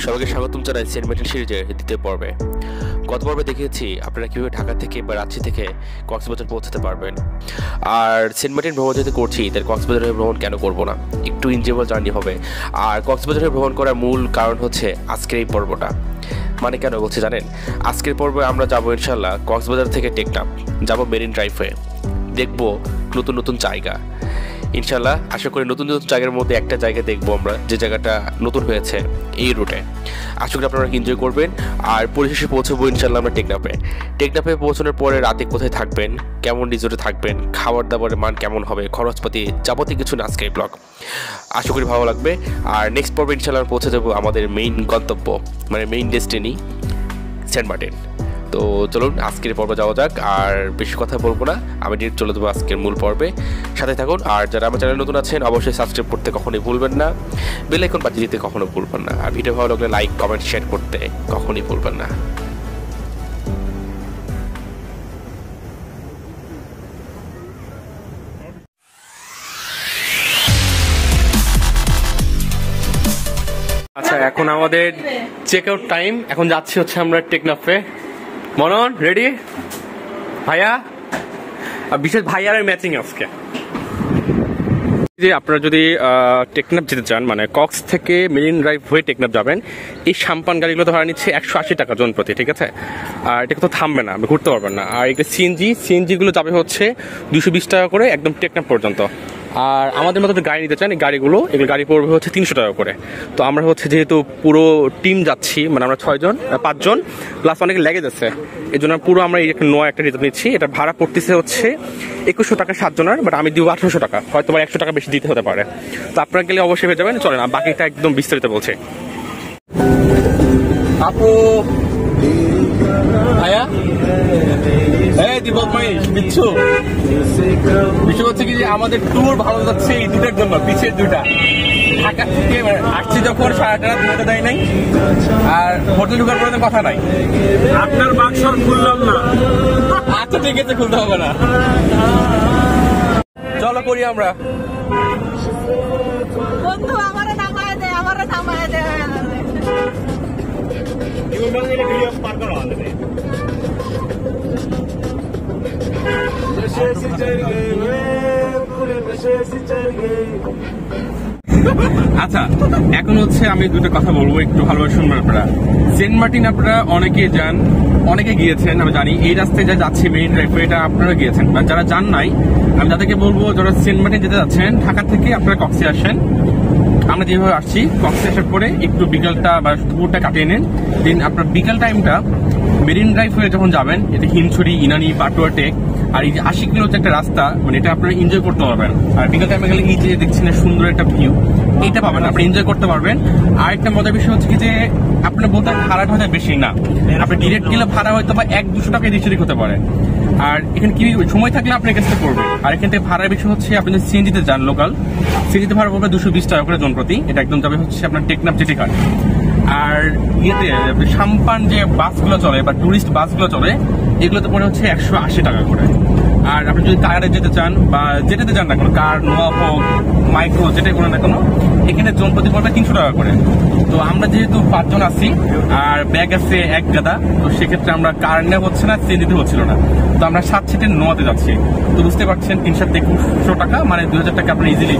সবাইকে স্বাগতম জানাই সেন্ট মার্টিন সিরিজের দ্বিতীয় পর্বে। গত পর্বে দেখিয়েছি আপনারা কীভাবে ঢাকা থেকে বা রাঁচি থেকে কক্সবাজার পৌঁছাতে পারবেন। আর সেন্ট মার্টিন ভ্রমণ যেতে করছি, তাই কক্সবাজারের ভ্রমণ কেন করব না, একটু এনজয়েবল জার্নি হবে। আর কক্সবাজারে ভ্রমণ করার মূল কারণ হচ্ছে আজকের এই পর্বটা। মানে কেন বলছি জানেন? আজকের পর্বে আমরা যাবো ইনশাল্লাহ কক্সবাজার থেকে টেকনাফ, যাবো মেরিন ড্রাইভে, দেখবো নতুন নতুন জায়গা। ইনশাল্লাহ আশা করি নতুন নতুন জায়গার মধ্যে একটা জায়গা দেখবো আমরা, যে জায়গাটা নতুন হয়েছে এই রুটে। আশা করি আপনারা এনজয় করবেন। আর পরিশেষে পৌঁছবো ইনশাল্লাহ আমরা টেকনাফে পৌঁছানোর পরে রাতে কোথায় থাকবেন, কেমন রিসোর্টে থাকবেন, খাবার দাবারের মান কেমন হবে, খরচপাতি যাবতীয় কিছু না আজকে এই ব্লগ। আশা করি ভালো লাগবে। আর নেক্সট পর্বে ইনশাল্লাহ পৌঁছে যাবো আমাদের মেইন গন্তব্য, মানে মেইন ডেস্টিনি সেন্ট মার্টিন। তো চলুন আজকের পর্বে যাওয়া যাক। আর বেশি কথা বলবো না, আমি ডিরেক্ট চলে দেবো আজকের মূল পর্বে। সাথে থাকুন। আর যারা আমার চ্যানেল নতুন আছেন অবশ্যই সাবস্ক্রাইব করতে কখনোই ভুলবেন না, বেল আইকন বাজিয়ে দিতে কখনো ভুলবেন না। আর ভিডিও ভালো লাগলে লাইক কমেন্ট শেয়ার করতে কখনোই ভুলবেন না। আচ্ছা, এখন আমাদের চেক আউট টাইম। এখন যাচ্ছি হচ্ছে আমরা টেকনাফে। মনন রেডি? ভাইয়া, বিশেষ ভাইয়ার ম্যাচিং আজকে। যে আপনারা যদি টেকনাফ যেতে চান, মানে কক্স থেকে মেরিন ড্রাইভ হয়ে টেকনাফ যাবেন, এই সাম্পান গাড়িগুলো তো ভাড়া নিচ্ছে 180 টাকা জন প্রতি, ঠিক আছে? আর এটা তো থামবে না, আপনি ঘুরতে পারবেন না। আর এটা সিএনজিগুলো যাবে হচ্ছে 220 টাকা করে একদম টেকনাফ পর্যন্ত। আর আমাদের মতো গাড়ি নিতে চান, এই এগুলো গাড়ি পড়বে হচ্ছে 300 টাকা করে। তো আমরা হচ্ছে যেহেতু পুরো টিম যাচ্ছি, মানে আমরা 5 জন প্লাস অনেক লেগেজ আছে, এই জন্য পুরো আমরা এই একটা নয় একটা রিজার্ভ নিচ্ছি। এটা ভাড়া পড়তেছে হচ্ছে 2100 টাকা 7 জনের, বাট আমি দিব 1800 টাকা, হয়তো বা 100 টাকা বেশি দিতে হতে পারে। তো আপনারা গেলে অবশ্যই পেয়ে যাবেন। চলেন বাকিটা একদম বিস্তারিত বলছে আপু। ভাইয়া, এই দীপক ভাই, বিচ্ছু হচ্ছে কি যে আমাদের ট্যুর ভালো যাচ্ছে এই দুটার জন্য, পিছের দুটা। ঢাকা থেকে আসছি যখন 8:30 ঘুমোতে দেয় নাই, আর হোটেল ঢুকার পরে কথা নাই। আপনার বাক্স খুললাম না। আচ্ছা ঠিক আছে, খুলতে হবে না, চলো করি আমরা। বন্ধু আমারে নামায় দে, আমারে নামায় দে। পার করা হবে। আচ্ছা, এখন হচ্ছে আমি দুটো কথা বলবো, একটু ভালোভাবে শুনবেন আপনারা। সেন্ট মার্টিন আপনারা অনেকে যান, অনেকে গিয়েছেন, আমি জানি। এই রাস্তায় যা যাচ্ছে মেইন ড্রাইভে, এটা আপনারা গিয়েছেন। বা যারা যান নাই, আমি তাদেরকে বলবো যারা সেন্ট মার্টিন যেতে যাচ্ছেন, ঢাকা থেকে আপনারা কক্সে আসেন। আমরা যেভাবে আসছি, কক্সে আসার পরে একটু বিকালটা বা দুপুরটা কাটিয়ে নেন। দেন আপনার বিকাল টাইমটা মেরিন ড্রাইভ হয়ে যখন যাবেন, এতে হিমছড়ি, ইনানি, পাটুয়া টেক, আর এই যে 80 কিলো একটা রাস্তা, মানে এটা আপনারা এনজয় করতে পারবেন। আর বিকাল টাইমে গেলে এই যে দেখছেন সুন্দর একটা ভিউ, এটা পাবেন, আপনি এনজয় করতে পারবেন। আর একটা মজার বিষয় হচ্ছে কি যে আপনার বলতে ভাড়াটা হয়তো বেশি না, আপনি ডিরেক্ট গেলে ভাড়া হয়তো বা 100-200 টাকা এদিক হতে পারে। আর এখানে কি সময় থাকলে আপনার কাছে পড়বে। আর এখান থেকে ভাড়ার বিষয় হচ্ছে আপনি যদি সিএনজিতে যান, লোকাল সিএনজিতে ভাড়া পড়বে 220 টাকা করে জন প্রতি। এটা একদম যাবে হচ্ছে আপনার টেকনাফ জেটি ঘাট। আর ইয়েতে সাম্পান যে বাসগুলো চলে বা টুরিস্ট বাসগুলো চলে, এগুলোতে পড়ে হচ্ছে 180 টাকা করে। আর আপনি যদি কারে যেতে চান বা যেটাতে যান না কোনো, কার, নোয়া হোক, মাইক্রো, যেটাই কোনো না কোনো, এখানে জন প্রতি পড়বে 300 টাকা করে। তো আমরা যেহেতু 5 জন আছি আর ব্যাগ আছে 1 গাদা, তো সেক্ষেত্রে আমরা কার নেওয়া হচ্ছে না, সিএনজিতে হচ্ছিল না। তো আমরা 7 সিটের নোয়াতে যাচ্ছি। তো বুঝতে পারছেন 3-7-2100 টাকা, মানে 2000 টাকা আপনি ইজিলি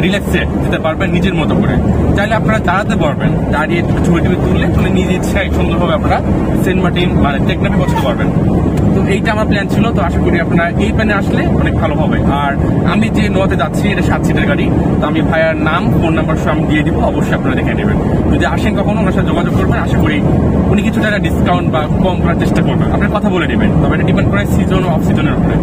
রিল্যাক্সে দিতে পারবেন নিজের মতো করে। চাইলে আপনারা দাঁড়াতে পারবেন, দাঁড়িয়ে ছবি তুললে নিজের ইচ্ছায় সুন্দরভাবে আপনারা সেন্ট মার্টিন মানে টেকনাফে পৌঁছতে পারবেন। তো এইটা আমার প্ল্যান ছিল। তো আশা করি আপনারা এই প্ল্যানে আসলে অনেক ভালো হবে। আর আমি যে নোয়াতে যাচ্ছি, এটা 7 সিটের গাড়ি। তো আমি ভাইয়ার নাম, ফোন নাম্বার সব আমি দিয়ে দিব, অবশ্যই আপনারা দেখে নেবেন। যদি আসেন কখনো ওনার সাথে যোগাযোগ করবেন, আশা করি উনি কিছু টাকা ডিসকাউন্ট বা কম করার চেষ্টা করবেন। আপনার কথা বলে নেবেন, তবে এটা ডিপেন্ড করে সিজন ও অফ সিজনের উপরে।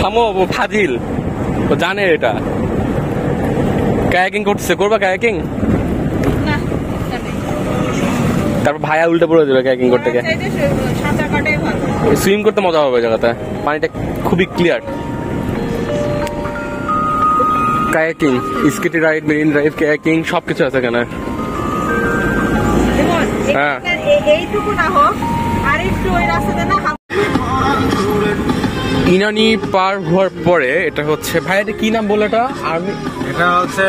থামো, ও ফাজিল, ও জানে এটা। কায়াকিং করতেছে, করবা কায়াকিং? না, জানি। তারপর ভাইয়া উল্টে পড়ে যাবে কায়াকিং করতে গিয়ে। চাইতে সাঁতার কাটাই ভালো। সুইম করতে মজা হবে ওই জায়গাতে, পানিটা খুবই ক্লিয়ার। কায়াকিং, স্কেটি রাইড, মেরিন ড্রাইভ, কায়াকিং সবকিছু আছে এখানে। যেমন হ্যাঁ। এইটুকু না হোক, আর একটু ওই রাস্তাতে না ইনানি পার হওয়ার পরে এটা হচ্ছে, ভাই এটা কি নাম বলে? এটা আমি, এটা হচ্ছে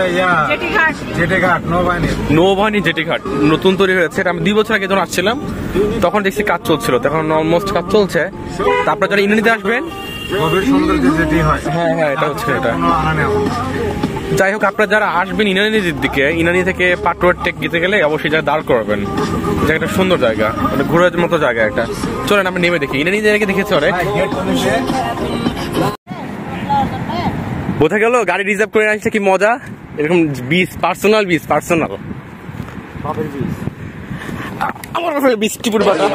জেটিঘাট। জেটিঘাট, নৌবাহিনীর। নৌবাহিনী জেটিঘাট নতুন তৈরি হয়েছে। এটা আমি 2 বছর আগে যখন আসছিলাম তখন দেখছি কাজ চলছিল, তখন অলমোস্ট কাজ চলছে। তারপরে যারা ইনানিতে আসবেন, গভীর সমুদ্রে যেটি হয়। হ্যাঁ হ্যাঁ, এটা হচ্ছে এটা। কোনো আনা নেই। যাই হোক, আপনারা যারা আসবেন ইনানির দিকে, ইনানি থেকে পাটোয়ার টেক যেতে গেলে অবশ্যই জায়গা দাঁড় করবেন। জায়গাটা সুন্দর জায়গা, মানে ঘোরার মতো জায়গা একটা। চলেন আমরা নেমে দেখি। ইনানি জায়গাকে দেখেছি অনেক, বোঝা গেল গাড়ি রিজার্ভ করে আসছে কি মজা। এরকম বিচ, পার্সোনাল বিচ, পার্সোনাল। আমার কাছে বৃষ্টি পূর্বাটা।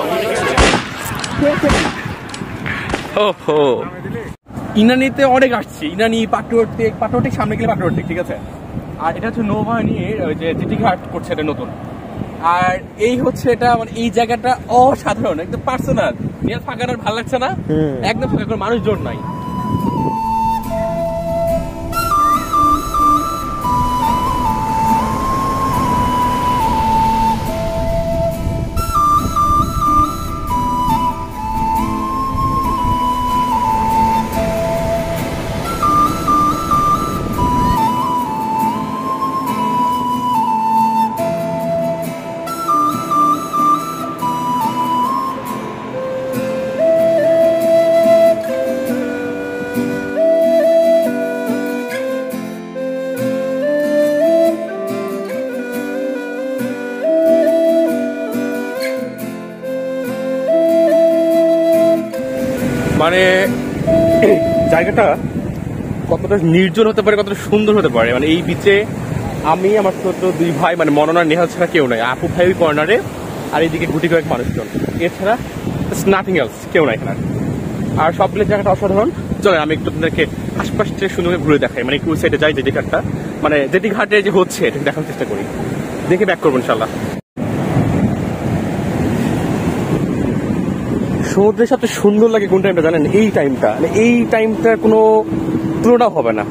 ওহো, ইনানিতে অনেক আসছি। ইনানি, পাটোয়ারটেক, পাটোয়ারটেক সামনে গেলে পাটোয়ারটেক, ঠিক আছে। আর এটা হচ্ছে নৌবাহিনীর ওই যে জেটিঘাট করছে, এটা নতুন। আর এই হচ্ছে এটা, মানে এই জায়গাটা অসাধারণ, একদম পার্সোনাল। নিয়ে ফাঁকানোর ভালো লাগছে না, একদম ফাঁকা, কোনো মানুষ জোর নাই। মানে জায়গাটা কতটা নির্জন হতে পারে, কতটা সুন্দর হতে পারে। মানে এই বিচে আমি, আমার ছোট 2 ভাই, মানে মনন আর নেহাল ছাড়া কেউ নাই। আপু ভাই ওই কর্নারে, আর এইদিকে গুটি কয়েক মানুষজন, এছাড়া নাথিং এলস, কেউ নাই এখানে। আর সবগুলো জায়গাটা অসাধারণ। চলেন আমি একটু আপনাদেরকে আশপাশ থেকে সুন্দর ঘুরে দেখাই, মানে একটু সাইডে যাই, জেটি ঘাটটা, মানে জেটি ঘাটে যে হচ্ছে এটা দেখার চেষ্টা করি, দেখে ব্যাক করবো ইনশাল্লাহ। সমুদ্রের সবচেয়ে সুন্দর লাগে কোন টাইমটা জানেন? এই টাইমটা, মানে এই টাইমটা কোনো তুলনা হবে না।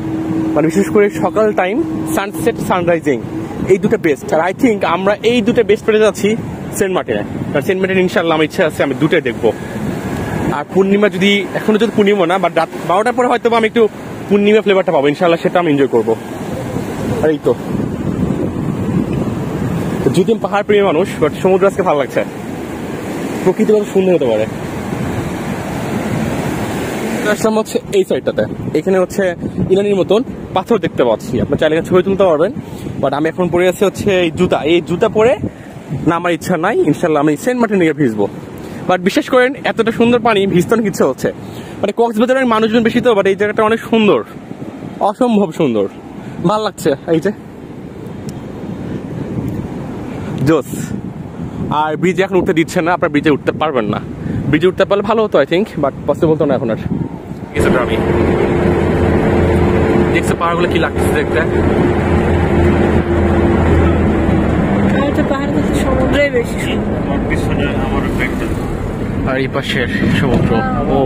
মানে বিশেষ করে সকাল টাইম, সানসেট, সানরাইজিং, এই দুটো বেস্ট। আর আই থিঙ্ক আমরা এই দুটো বেস্ট পেতে যাচ্ছি সেন্ট মার্টিনে। আর সেন্ট মার্টিন ইনশাল্লাহ আমার ইচ্ছা আছে আমি দুটোই দেখবো। আর পূর্ণিমা যদি, এখনো যদি পূর্ণিমা না, বাট রাত 12টার পরে হয়তো আমি একটু পূর্ণিমা ফ্লেভারটা পাবো ইনশাল্লাহ, সেটা আমি এনজয় করবো। আর এই তো যদি পাহাড় প্রেমী মানুষ, বাট সমুদ্র আজকে ভালো লাগছে, প্রকৃতি কত সুন্দর হতে পারে। আসলাম হচ্ছে এই সাইডটাতে, এখানে হচ্ছে ইনানির মতন পাথর দেখতে পাচ্ছি, আপনার চাইলে ছবি তুলতে পারবেন। বাট আমি এখন পরে আছি হচ্ছে এই জুতা পরে নামার ইচ্ছা নাই, ইনশাল্লাহ আমি সেন্ট মার্টিন নিয়ে ভিজবো। বাট বিশ্বাস করেন এতটা সুন্দর পানি, ভিজতে অনেক ইচ্ছা হচ্ছে। মানে কক্সবাজারের মানুষজন বেশি তো, বাট এই জায়গাটা অনেক সুন্দর, অসম্ভব সুন্দর, ভালো লাগছে। এই যে জোস। আর ব্রিজে এখন উঠতে দিচ্ছে না, আপনার ব্রিজে উঠতে পারবেন না। ব্রিজে উঠতে পারলে ভালো হতো আই থিঙ্ক, বাট পসিবল তো না এখন আর। আমি দেখছি পাহাড়গুলো কি লাগছে দেখতে। সমুদ্রেই বেশি। আর এই পাশের সমুদ্র, ও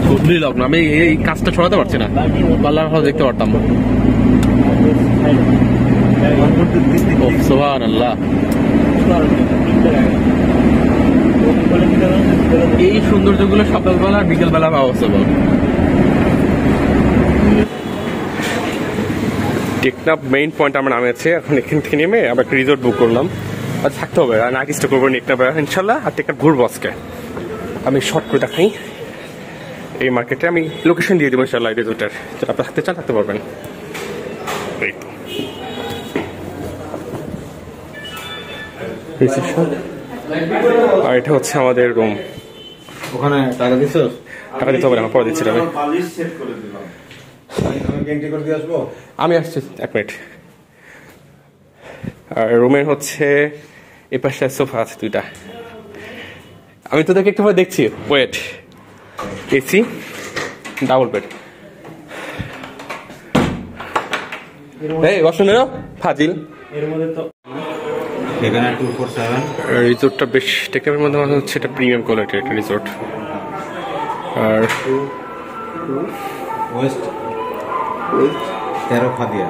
বুঝলি লগ্ন। আমি এই কাজটা ছড়াতে পারছি না, পাল্লার ভালো দেখতে পারতাম। সুবহানাল্লাহ, এই সৌন্দর্যগুলো সকালবেলা আর বিকেলবেলা পাওয়া পসিবল। টেকনাফ মেইন পয়েন্ট আমরা নামেছি, এখন এখান থেকে নেমে আবার একটা রিসোর্ট বুক করলাম। আর থাকতে হবে, আর নাইট স্টে করবো টেকনাফে ইনশাল্লাহ। আর টেকনাফ ঘুরবো আজকে। আমি শর্ট করে দেখাই, এই মার্কেটে আমি লোকেশন দিয়ে দেবো ইনশাল্লাহ রিসোর্টের, যারা আপনারা থাকতে চান থাকতে পারবেন। এই তো রিসেপশন, আর এটা হচ্ছে আমাদের রুম। ওখানে টাকা দিছো? টাকা দিতে হবে না, পরে দিচ্ছি। আমি আসছি 1 মিনিট। আর রুমের হচ্ছে এ পাশে সোফা আছে 2টা। আমি তোদেরকে একটু দেখছি, ওয়েট। AC, double bed. এই বসুন ফাজিল। এখানে 247 রিসোর্টটা বেশ টেকনাফের মধ্যে মনে হচ্ছে এটা প্রিমিয়াম কোয়ালিটির একটা রিসোর্ট। আর ওয়েস্ট 13 ফাদিয়া।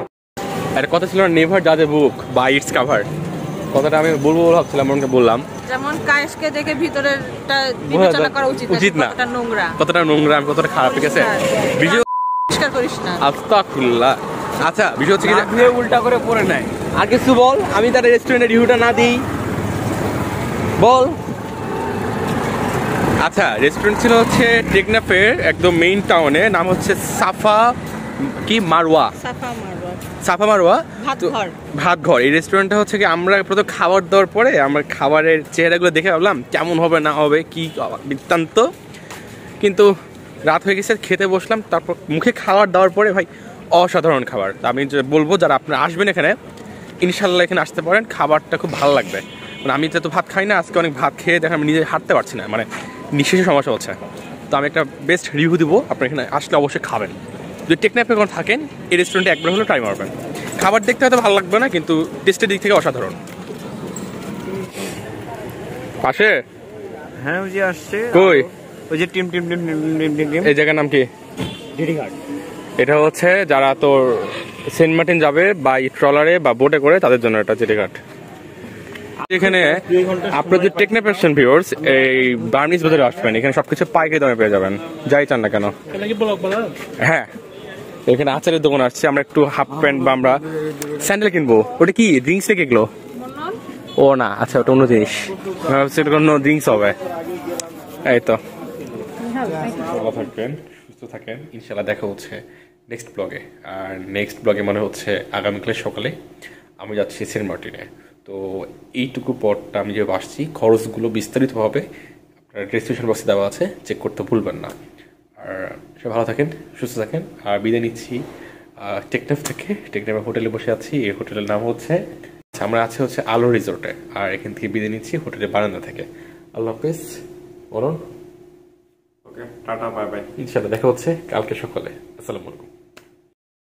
একটা কথা ছিল না, নেভার জাজ এ বুক বাই ইটস কাভার। কথাটা আমি বলবো ভাবছিলাম, মনকে বললাম। যেমন কায়েসকে দেখে ভিতরেরটা বিবেচনা করা উচিত না, কতটা নোংরা, কতটা নোংরা, কতটা খারাপ, ঠিক আছে? ভিডিও পরিষ্কার করিস না। আস্তাগফিরুল্লাহ। আচ্ছা, বিষয় হচ্ছে কি ধুয়ে উল্টা করে পরে নেয়। আর কিছু বল, আমি তার রেস্টুরেন্টের রিভিউটা না দিই, বল। আচ্ছা, রেস্টুরেন্ট ছিল হচ্ছে টেকনাফের একদম মেইন টাউনে, নাম হচ্ছে সাফা কি মারওয়া, সাফা মারওয়া ভাত ঘর। এই রেস্টুরেন্টটা হচ্ছে কি, আমরা প্রথম খাবার দেওয়ার পরে আমরা খাবারের চেহারাগুলো দেখে ভাবলাম কেমন হবে না হবে কি বৃত্তান্ত, কিন্তু রাত হয়ে গেছে, খেতে বসলাম। তারপর মুখে খাবার দেওয়ার পরে ভাই অসাধারণ খাবার। আমি বলবো যারা আপনারা আসবেন এখানে, ইনশাল্লাহ এখানে আসতে পারেন, খাবারটা খুব ভালো লাগবে। মানে আমি যেহেতু ভাত খাই না, আজকে অনেক ভাত খেয়ে দেখেন আমি নিজে হাঁটতে পারছি না, মানে নিঃশ্বাসের সমস্যা হচ্ছে। তো আমি একটা বেস্ট রিভিউ দিব, আপনার এখানে আসলে অবশ্যই খাবেন। যদি টেকনাফে কোনো থাকেন, এই রেস্টুরেন্টে একবার হলেও ট্রাই মারবেন। খাবার দেখতে হয়তো ভালো লাগবে না, কিন্তু টেস্টের দিক থেকে অসাধারণ। পাশে হ্যাঁ ওই যে আসছে, কই ওই যে team team team team team team team এই জায়গার নাম কি? জেটিঘাট। এটা হচ্ছে যারা তোর সেন্ট মার্টিন যাবে বা ট্রলারে বা বোটে করে, তাদের জন্য এটা জেটিঘাট। এখানে আপনার যে টেকনাফ আসছেন ভিউয়ার্স, এই বার্মিজ বাজারে আসবেন, এখানে সবকিছু পাইকারি দামে পেয়ে যাবেন, যাই চান না কেন। হ্যাঁ, এখানে আচারের দোকান আসছে, আমরা একটু হাফ প্যান্ট বা আমরা স্যান্ডেল কিনবো। ওটা কি ড্রিঙ্কস থেকে এগুলো? ও না, আচ্ছা ওটা অন্য জিনিস, সেটা অন্য ড্রিঙ্কস হবে। এই তো, ভালো থাকবেন, সুস্থ থাকেন, ইনশাল্লাহ দেখা হচ্ছে নেক্সট ব্লগে। আর নেক্সট ব্লগে মানে হচ্ছে আগামীকালের সকালে আমি যাচ্ছি সেন্ট মার্টিনে। তো এইটুকু পথটা আমি যে আসছি, খরচগুলো বিস্তারিতভাবে আপনার ডেসক্রিপশন বক্সে দেওয়া আছে, চেক করতে ভুলবেন না। আর সব ভালো থাকেন, সুস্থ থাকেন, আর বিদায় নিচ্ছি টেকনাফ থেকে। টেকনাফের হোটেলে বসে আছি, এই হোটেলের নাম হচ্ছে, আমরা আছি হচ্ছে আলো রিসোর্টে। আর এখান থেকে বিদায় নিচ্ছি হোটেলের বারান্দা থেকে। আল্লাহ হাফেজ, বলুন। ওকে, টাটা, বাই বাই, ইনশাল্লাহ দেখা হচ্ছে কালকে সকালে। আসসালামু আলাইকুম।